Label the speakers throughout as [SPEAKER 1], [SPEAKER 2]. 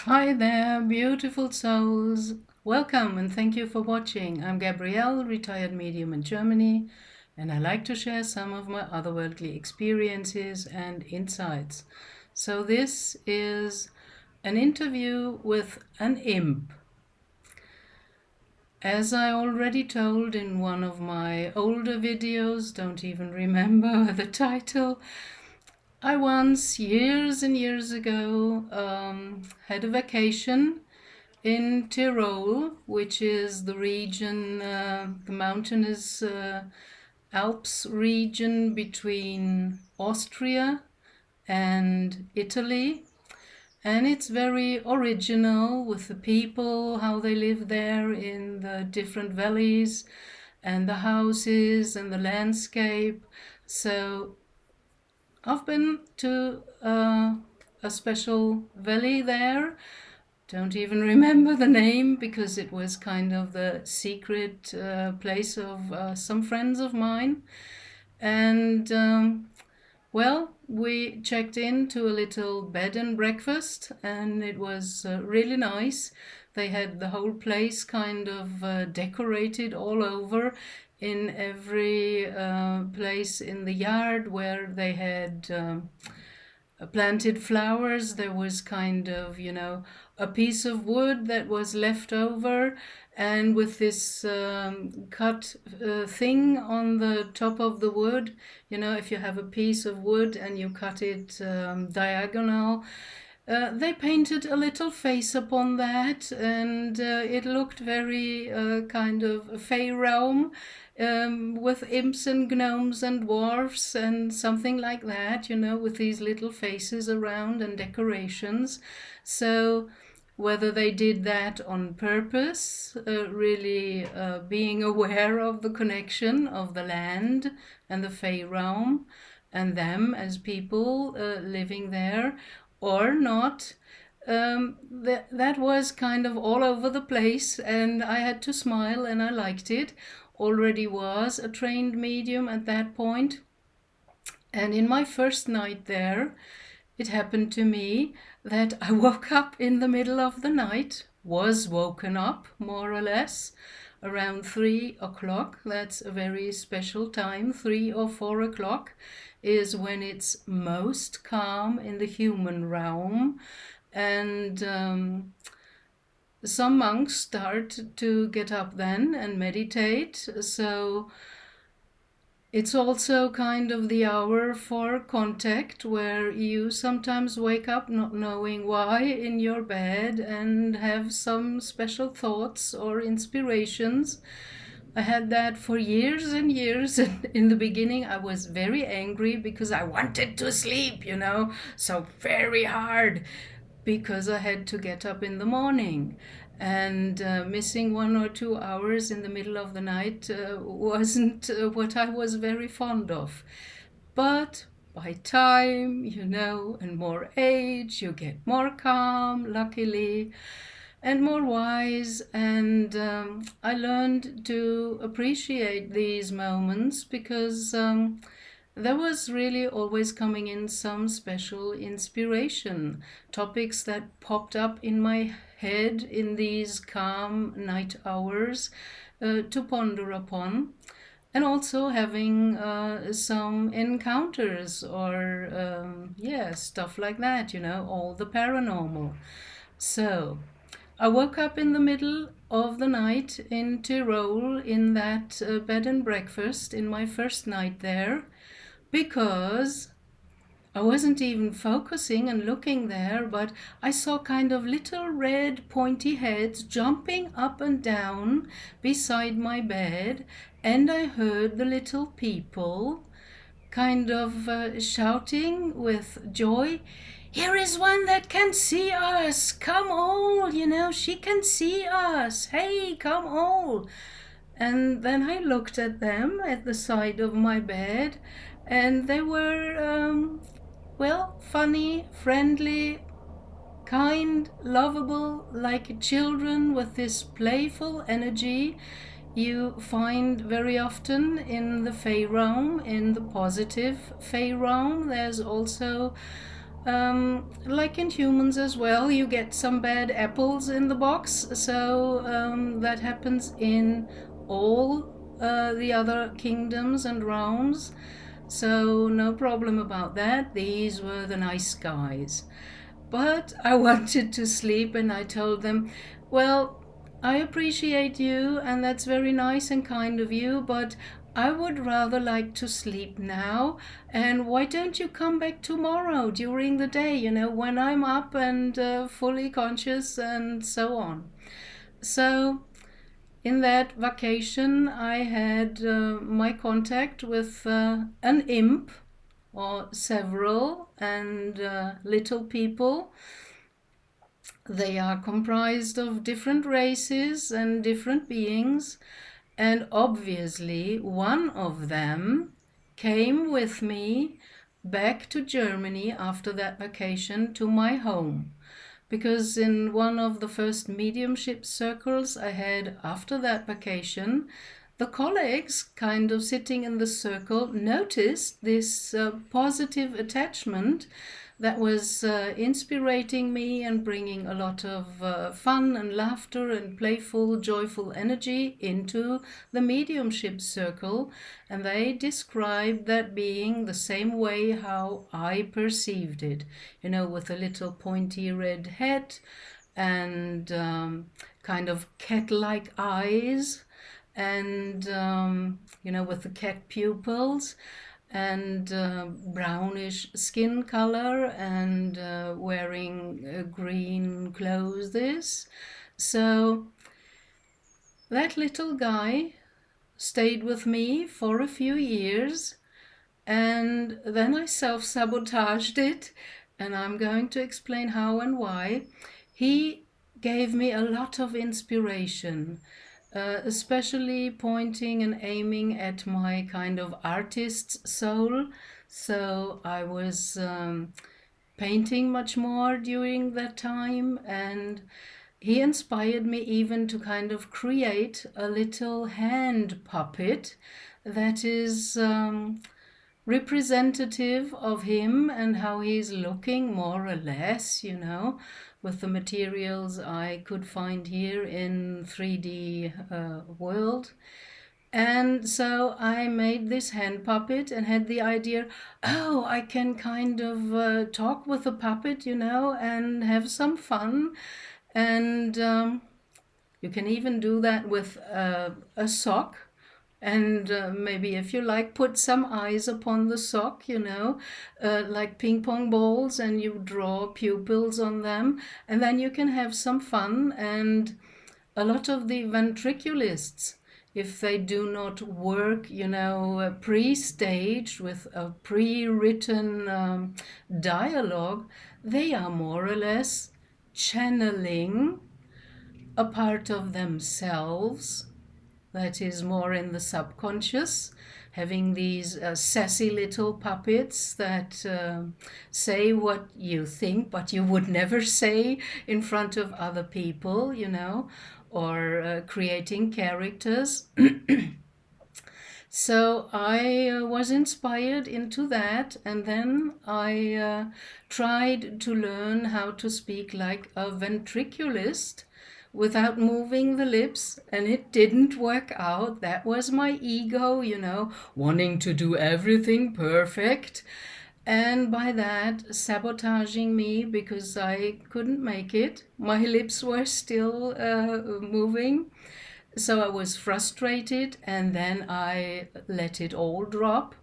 [SPEAKER 1] Hi there, beautiful souls. Welcome and thank you for watching. I'm Gabrielle, retired medium in Germany, and I like to share some of my otherworldly experiences and insights. So, this is an interview with an imp. As I already told in one of my older videos, don't even remember the title, I once, years and years ago, had a vacation in Tirol, which is the region, the mountainous Alps region between Austria and Italy. And it's very original with the people, how they live there in the different valleys and the houses and the landscape. So I've been to a special valley there. Don't even remember the name because it was kind of the secret place of some friends of mine. And well, we checked into a little bed and breakfast, and it was really nice. They had the whole place kind of decorated all over in every place in the yard where they had planted flowers. There was kind of, a piece of wood that was left over, and with this cut thing on the top of the wood, if you have a piece of wood and you cut it diagonal, they painted a little face upon that, and it looked very kind of fey realm, with imps and gnomes and dwarfs and something like that, with these little faces around and decorations. So whether they did that on purpose, really being aware of the connection of the land and the fey realm and them as people living there, or not. That was kind of all over the place, and I had to smile, and I liked it. Already was a trained medium at that point. And in my first night there, it happened to me that I woke up in the middle of the night, was woken up more or less around 3 o'clock. That's a very special time. 3 or 4 o'clock is when it's most calm in the human realm. And some monks start to get up then and meditate. So it's also kind of the hour for contact, where you sometimes wake up not knowing why in your bed and have some special thoughts or inspirations. I had that for years and years. And in the beginning, I was very angry because I wanted to sleep, so very hard, because I had to get up in the morning. And missing 1 or 2 hours in the middle of the night wasn't what I was very fond of. But by time, and more age, you get more calm, luckily, and more wise. And I learned to appreciate these moments because there was really always coming in some special inspiration, topics that popped up in my head in these calm night hours to ponder upon, and also having some encounters or, yeah, stuff like that, all the paranormal. So I woke up in the middle of the night in Tirol in that bed and breakfast in my first night there, because I wasn't even focusing and looking there, but I saw kind of little red pointy heads jumping up and down beside my bed, and I heard the little people kind of shouting with joy, "Here is one that can see us! Come all! She can see us! Hey, come all!" And then I looked at them at the side of my bed, and they were, well, funny, friendly, kind, lovable, like children, with this playful energy you find very often in the Fey realm, in the positive Fey realm. There's also Like in humans as well, you get some bad apples in the box, so that happens in all the other kingdoms and realms. So, no problem about that. These were the nice guys. But I wanted to sleep, and I told them, well, I appreciate you, and that's very nice and kind of you, but I would rather like to sleep now. And why don't you come back tomorrow during the day, when I'm up and fully conscious and so on? So, in that vacation, I had my contact with an imp, or several, and little people. They are comprised of different races and different beings, and obviously one of them came with me back to Germany after that vacation to my home. Because in one of the first mediumship circles I had after that vacation, the colleagues, kind of sitting in the circle, noticed this positive attachment that was inspirating me and bringing a lot of fun and laughter and playful, joyful energy into the mediumship circle. And they described that being the same way how I perceived it, with a little pointy red head and kind of cat-like eyes, and with the cat pupils, and brownish skin color, and wearing green clothes. So that little guy stayed with me for a few years, and then I self-sabotaged it, and I'm going to explain how and why. He gave me a lot of inspiration, especially pointing and aiming at my kind of artist's soul. So I was painting much more during that time, and he inspired me even to kind of create a little hand puppet that is representative of him and how he's looking, more or less, with the materials I could find here in 3D world. And so I made this hand puppet and had the idea, oh, I can kind of talk with the puppet, and have some fun. And you can even do that with a sock. And maybe, if you like, put some eyes upon the sock, like ping pong balls, and you draw pupils on them. And then you can have some fun. And a lot of the ventriculists, if they do not work, pre-staged with a pre-written dialogue, they are more or less channeling a part of themselves that is more in the subconscious, having these sassy little puppets that say what you think, but you would never say in front of other people, or creating characters. So I was inspired into that, and then I tried to learn how to speak like a ventriculist without moving the lips, and it didn't work out. That was my ego, wanting to do everything perfect, and by that sabotaging me because I couldn't make it. My lips were still moving. So I was frustrated, and then I let it all drop,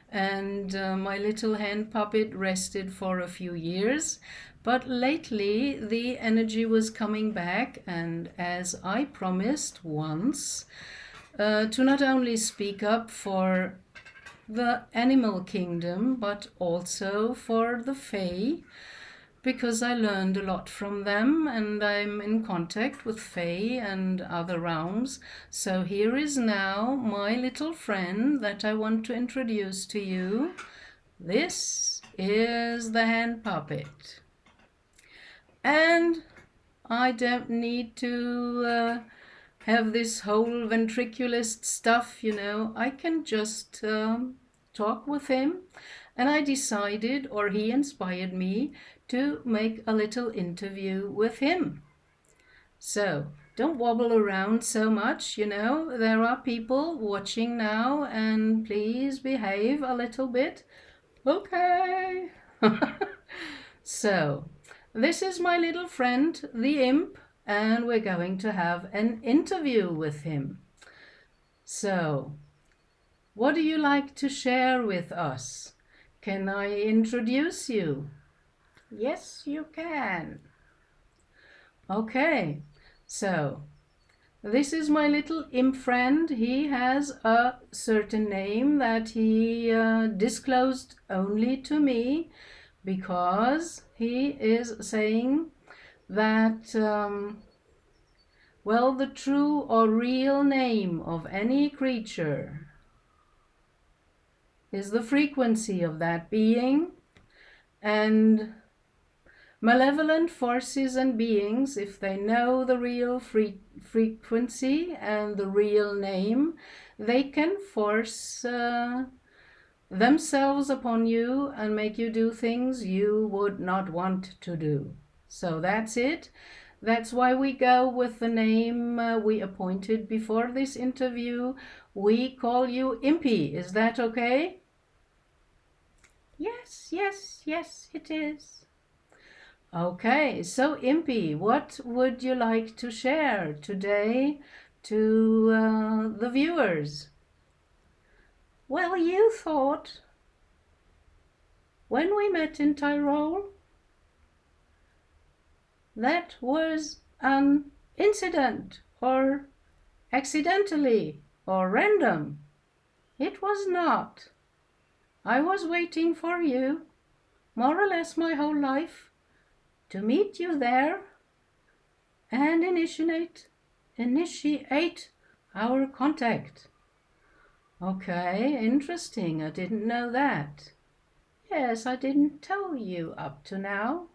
[SPEAKER 1] and my little hand puppet rested for a few years. But lately the energy was coming back, and as I promised once, to not only speak up for the animal kingdom, but also for the fae, because I learned a lot from them, and I'm in contact with fae and other realms. So here is now my little friend that I want to introduce to you. This is the hand puppet. And I don't need to have this whole ventriculist stuff, I can just talk with him. And I decided, or he inspired me, to make a little interview with him. So don't wobble around so much, there are people watching now, and please behave a little bit. Okay. So, this is my little friend, the imp, and we're going to have an interview with him. So, what do you like to share with us? Can I introduce you? Yes, you can. Okay, so this is my little imp friend. He has a certain name that he disclosed only to me, because he is saying that, well, the true or real name of any creature is the frequency of that being, and malevolent forces and beings, if they know the real frequency and the real name, they can force themselves upon you and make you do things you would not want to do. So that's it. That's why we go with the name we appointed before this interview. We call you Impy. Is that okay? Yes, yes, yes, it is. Okay, so Impy, what would you like to share today to the viewers? Well, you thought, when we met in Tirol, that was an incident, or accidentally, or random. It was not. I was waiting for you, more or less my whole life, to meet you there and initiate our contact. Okay, interesting. I didn't know that. Yes, I didn't tell you up to now.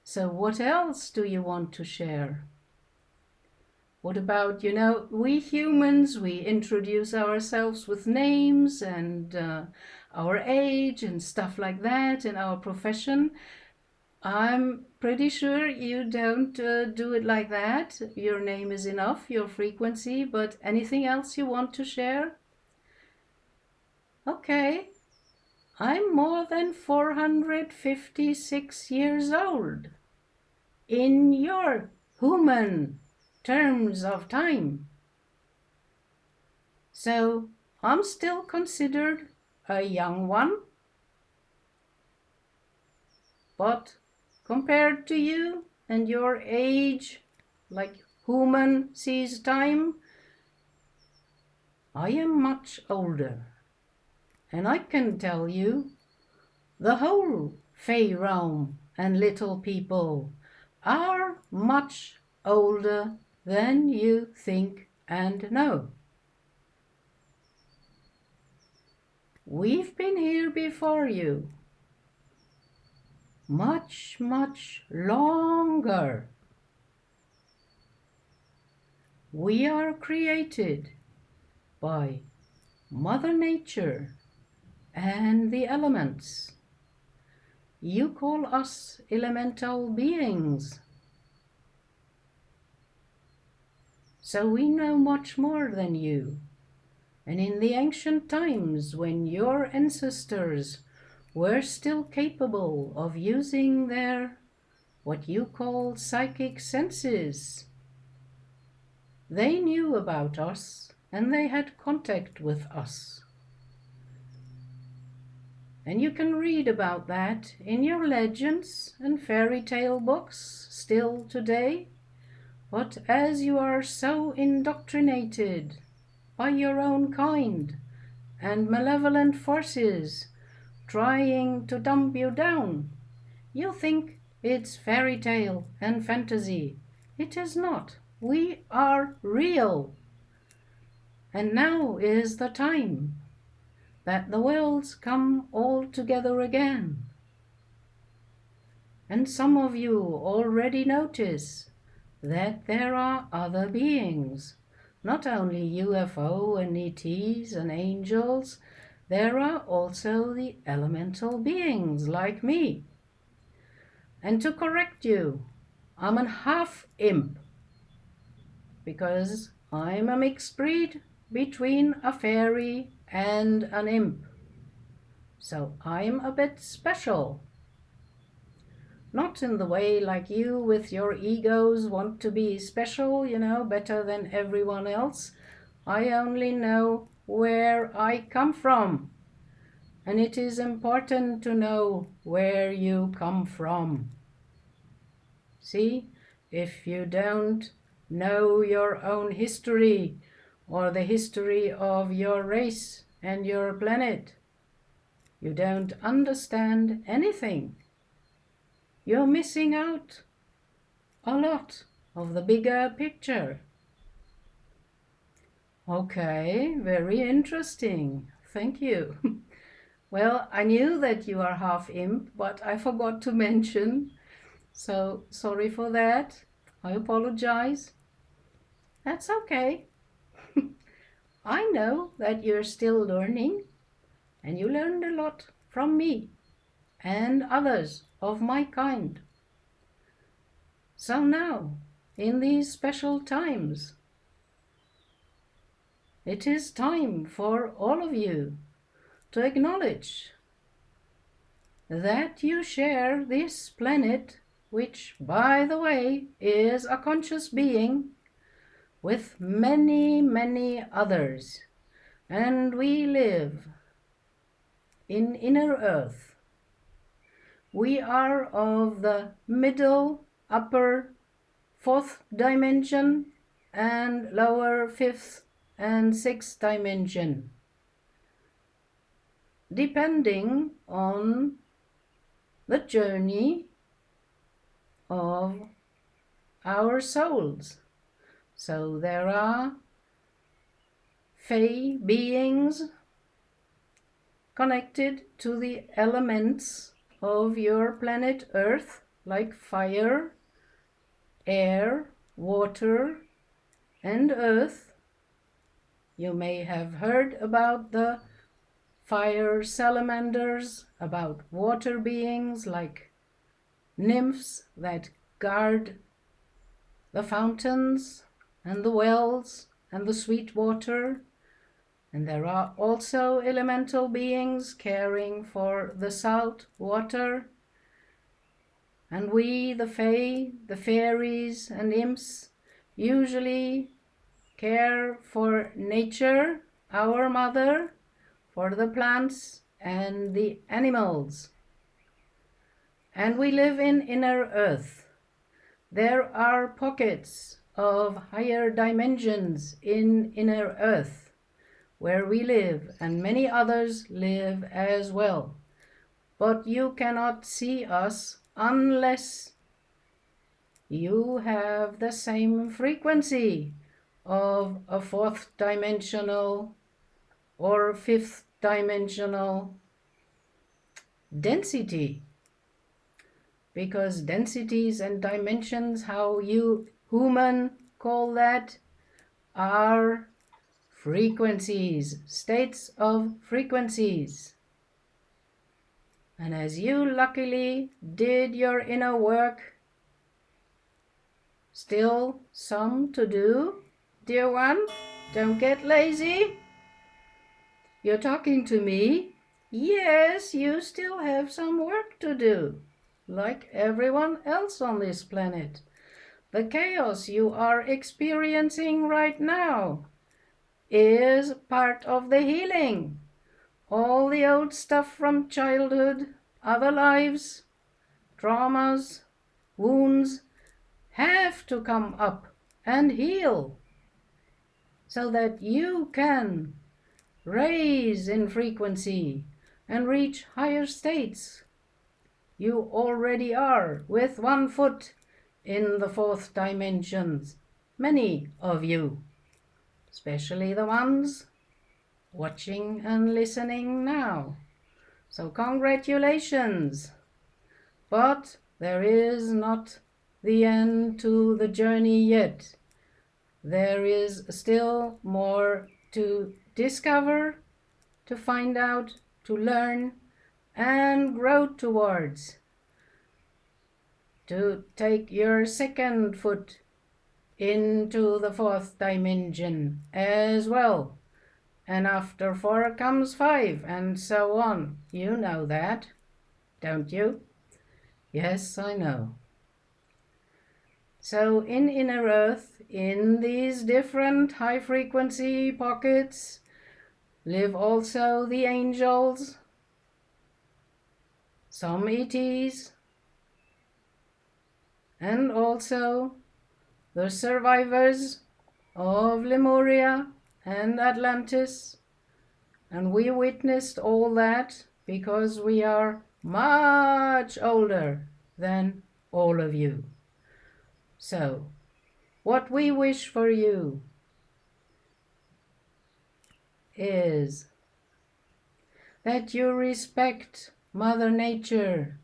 [SPEAKER 1] So what else do you want to share? What about, we humans, we introduce ourselves with names and our age and stuff like that, and our profession. I'm pretty sure you don't do it like that. Your name is enough, your frequency, but anything else you want to share? Okay. I'm more than 456 years old. In your human terms of time. So I'm still considered a young one. But compared to you and your age, like human sees time, I am much older. And I can tell you, the whole Fey realm and little people are much older than you think and know. We've been here before you. Much, much longer. We are created by Mother Nature and the elements. You call us elemental beings. So we know much more than you. And in the ancient times, when your ancestors were still capable of using their, what you call, psychic senses, they knew about us and they had contact with us. And you can read about that in your legends and fairy tale books still today. But as you are so indoctrinated by your own kind and malevolent forces trying to dump you down, you think it's fairy tale and fantasy. It is not. We are real. And now is the time that the worlds come all together again. And some of you already notice that there are other beings, not only UFO and ETs and angels, there are also the elemental beings like me. And to correct you, I'm a half imp, because I'm a mixed breed between a fairy and an imp. So I'm a bit special. Not in the way like you with your egos want to be special, better than everyone else. I only know where I come from. And it is important to know where you come from. See, if you don't know your own history or the history of your race and your planet, you don't understand anything. You're missing out a lot of the bigger picture. Okay, very interesting. Thank you. Well, I knew that you are half imp, but I forgot to mention. So sorry for that. I apologize. That's okay. I know that you're still learning, and you learned a lot from me and others of my kind. So now, in these special times, it is time for all of you to acknowledge that you share this planet, which, by the way, is a conscious being, with many, many others. And we live in inner earth. We are of the middle, upper, fourth dimension and lower fifth and sixth dimension, depending on the journey of our souls. So there are fey beings connected to the elements of your planet Earth, like fire, air, water, and earth. You may have heard about the fire salamanders, about water beings like nymphs that guard the fountains and the wells and the sweet water. And there are also elemental beings caring for the salt water. And we, the fae, the fairies and imps, usually care for nature, our mother, for the plants and the animals. And we live in inner earth. There are pockets of higher dimensions in inner earth where we live, and many others live as well. But you cannot see us unless you have the same frequency of a fourth dimensional or fifth dimensional density. Because densities and dimensions, how you human call that, are frequencies, states of frequencies. And as you luckily did your inner work, still some to do, dear one, don't get lazy. You're talking to me. Yes, you still have some work to do, like everyone else on this planet. The chaos you are experiencing right now is part of the healing. All the old stuff from childhood, other lives, traumas, wounds have to come up and heal so that you can raise in frequency and reach higher states. You already are with 1 foot in the fourth dimensions, many of you, especially the ones watching and listening now. So congratulations. But there is not the end to the journey yet. There is still more to discover to find out, to learn, and grow towards. To take your second foot into the fourth dimension as well. And after 4 comes 5, and so on. You know that, don't you? Yes, I know. So in inner earth, in these different high-frequency pockets, live also the angels, some ETs, and also the survivors of Lemuria and Atlantis. And we witnessed all that because we are much older than all of you. So, what we wish for you is that you respect Mother Nature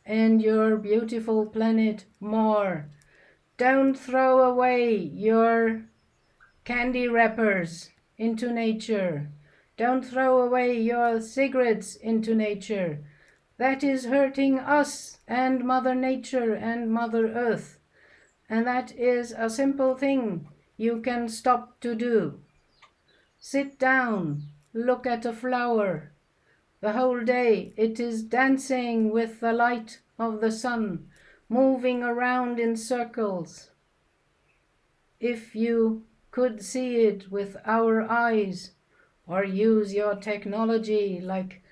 [SPEAKER 1] and your beautiful planet more. Don't throw away your candy wrappers into nature. Don't throw away your cigarettes into nature. That is hurting us and Mother Nature and Mother Earth. And that is a simple thing you can stop to do. Sit down, look at a flower. The whole day it is dancing with the light of the sun, moving around in circles. If you could see it with our eyes, or use your technology like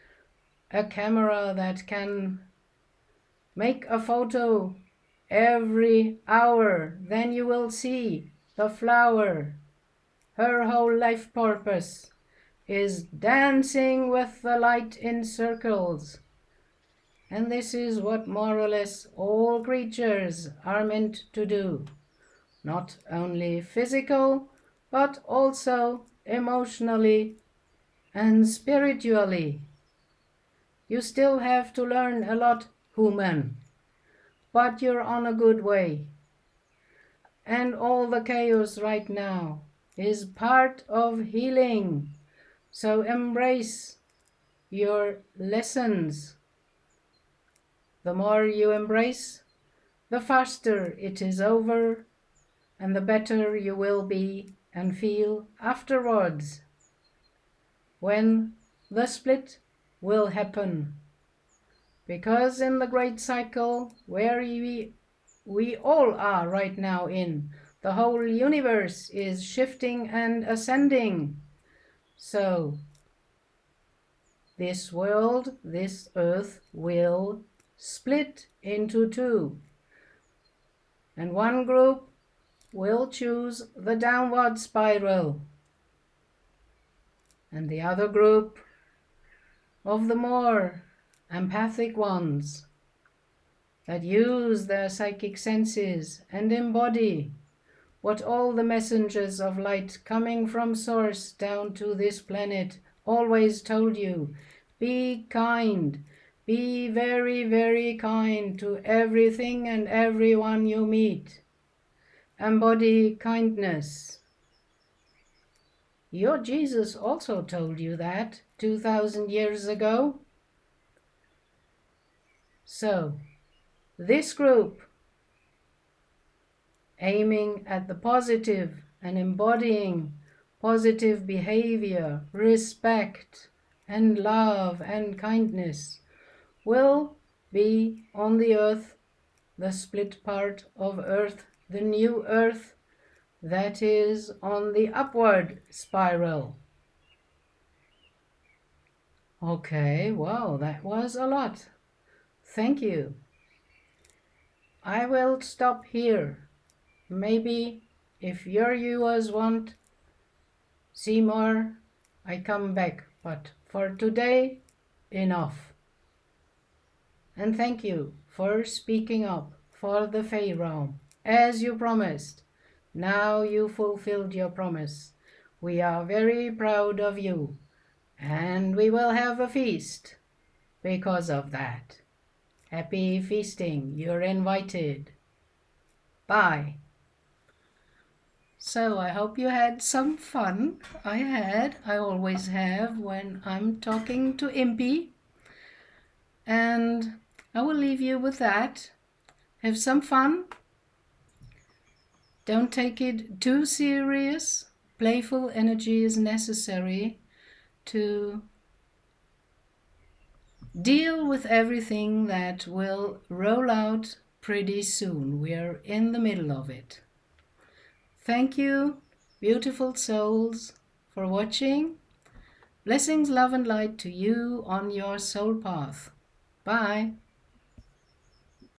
[SPEAKER 1] a camera that can make a photo every hour, then you will see the flower. Her whole life purpose is dancing with the light in circles. And this is what more or less all creatures are meant to do. Not only physical, but also emotionally and spiritually. You still have to learn a lot, human, but you're on a good way. And all the chaos right now is part of healing. So embrace your lessons. The more you embrace, the faster it is over, and the better you will be and feel afterwards, when the split will happen. Because in the great cycle where we all are right now in, the whole universe is shifting and ascending. So this world, this earth, will split into 2. And one group will choose the downward spiral. And the other group of the more empathic ones that use their psychic senses and embody what all the messengers of light coming from source down to this planet always told you. Be kind. Be very, very kind to everything and everyone you meet. Embody kindness. Your Jesus also told you that 2,000 years ago. So, this group, aiming at the positive and embodying positive behavior, respect, and love and kindness, will be on the earth, the split part of earth, the new earth that is on the upward spiral. Okay, wow, that was a lot. Thank you. I will stop here. Maybe if your viewers want see more, I come back. But for today, enough. And thank you for speaking up for the Fae realm, as you promised. Now you fulfilled your promise. We are very proud of you, and we will have a feast because of that. Happy feasting. You're invited. Bye. So I hope you had some fun. I always have when I'm talking to Impy. And I will leave you with that. Have some fun. Don't take it too serious. Playful energy is necessary to deal with everything that will roll out pretty soon. We're in the middle of it. Thank you, beautiful souls, for watching. Blessings, love and light to you on your soul path. Bye.